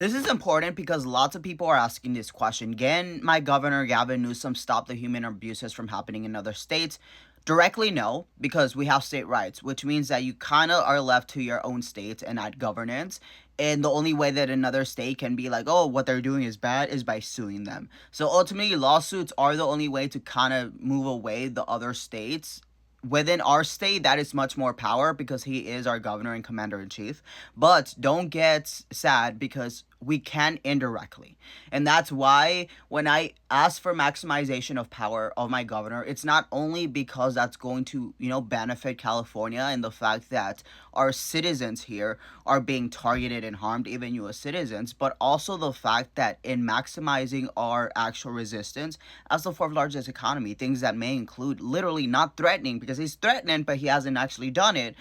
This is important because lots of people are asking this question. Can my governor, Gavin Newsom, stop the human abuses from happening in other states? Directly, no, because we have state rights, which means that you kind of are left to your own state and at governance. And the only way that another state can be like, oh, what they're doing is bad is by suing them. So ultimately, lawsuits are the only way to kind of move away the other states. Within our state, that is much more power because he is our governor and commander in chief. But don't get sad because we can indirectly. And that's why when I ask for maximization of power of my governor, it's not only because that's going to, benefit California and the fact that our citizens here are being targeted and harmed, even US citizens, but also the fact that in maximizing our actual resistance as the fourth largest economy, things that may include literally not threatening because he's threatening, but he hasn't actually done it,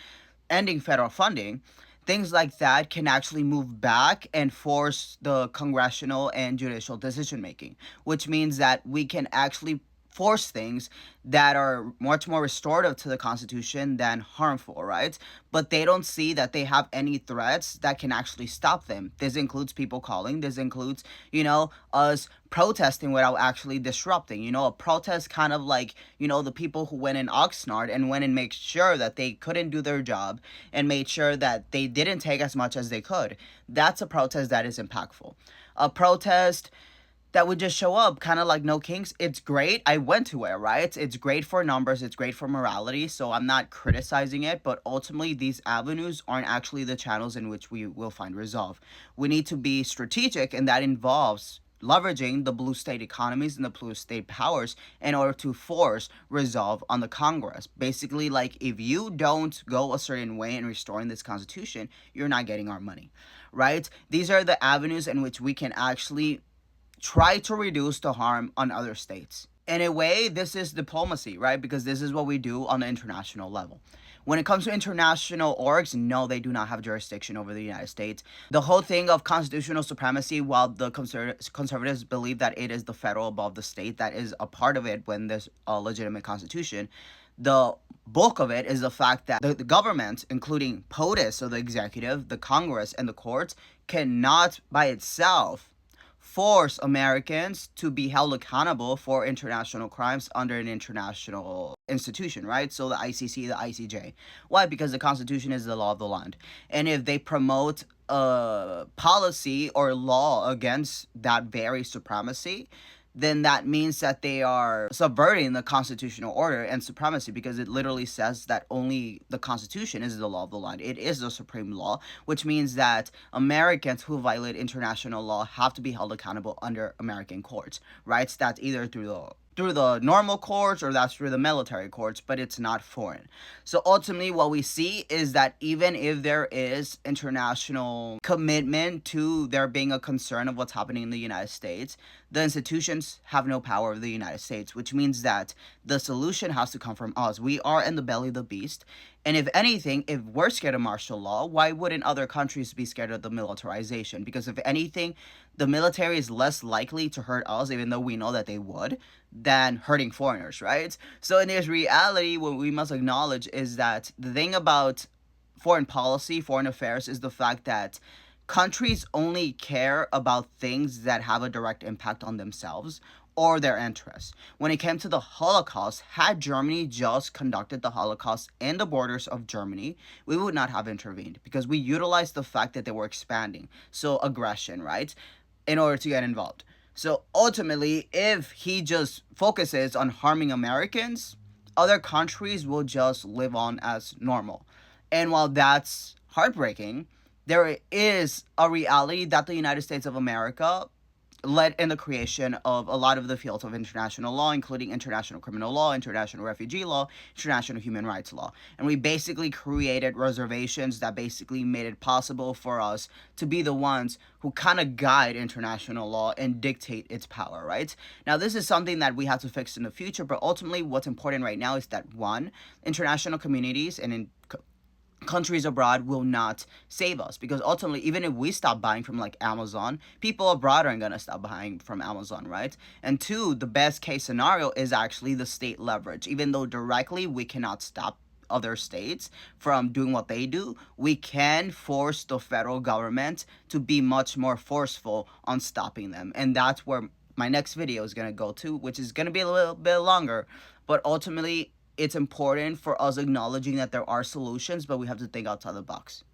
ending federal funding, things like that can actually move back and force the congressional and judicial decision making, which means that we can actually force things that are much more restorative to the Constitution than harmful, right? But they don't see that they have any threats that can actually stop them. This includes people calling, this includes, us protesting without actually disrupting. A protest kind of like, the people who went in Oxnard and went and made sure that they couldn't do their job and made sure that they didn't take as much as they could. That's a protest that is impactful. A protest that would just show up kind of like no kings. It's great. I went to it, right? It's great for numbers, it's great for morality, so I'm not criticizing it, but ultimately these avenues aren't actually the channels in which we will find resolve. We need to be strategic, and that involves leveraging the blue state economies and the blue state powers in order to force resolve on the Congress. Basically, like, if you don't go a certain way in restoring this constitution, you're not getting our money, right? These are the avenues in which we can actually try to reduce the harm on other states. In a way, this is diplomacy, right? Because this is what we do on the international level. When it comes to international orgs, no, they do not have jurisdiction over the United States. The whole thing of constitutional supremacy, while the conservatives believe that it is the federal above the state, that is a part of it when there's a legitimate constitution. The bulk of it is the fact that the government, including POTUS, so the executive, the Congress, and the courts, cannot by itself force Americans to be held accountable for international crimes under an international institution, right? So the ICC, the ICJ. Why? Because the Constitution is the law of the land. And if they promote a policy or law against that very supremacy, then that means that they are subverting the constitutional order and supremacy, because it literally says that only the Constitution is the law of the land. It is the supreme law, which means that Americans who violate international law have to be held accountable under American courts, right? That's either through the normal courts or that's through the military courts, but it's not foreign. So ultimately what we see is that even if there is international commitment to there being a concern of what's happening in the United States, the institutions have no power of the United States, which means that the solution has to come from us. We are in the belly of the beast. And if anything, if we're scared of martial law, why wouldn't other countries be scared of the militarization? Because if anything, the military is less likely to hurt us, even though we know that they would, than hurting foreigners, right? So in this reality, what we must acknowledge is that the thing about foreign policy, foreign affairs, is the fact that countries only care about things that have a direct impact on themselves or their interests. When it came to the Holocaust, had Germany just conducted the Holocaust in the borders of Germany, we would not have intervened because we utilized the fact that they were expanding. So aggression, right? In order to get involved. So ultimately, if he just focuses on harming Americans, other countries will just live on as normal. And while that's heartbreaking, there is a reality that the United States of America led in the creation of a lot of the fields of international law, including international criminal law, international refugee law, international human rights law. And we basically created reservations that basically made it possible for us to be the ones who kind of guide international law and dictate its power, right? Now, this is something that we have to fix in the future, but ultimately what's important right now is that, one, international communities and in countries abroad will not save us, because ultimately, even if we stop buying from like Amazon, people abroad aren't going to stop buying from Amazon, right? And two, the best case scenario is actually the state leverage. Even though directly we cannot stop other states from doing what they do, we can force the federal government to be much more forceful on stopping them. And that's where my next video is going to go to, which is going to be a little bit longer. But ultimately, it's important for us acknowledging that there are solutions, but we have to think outside the box.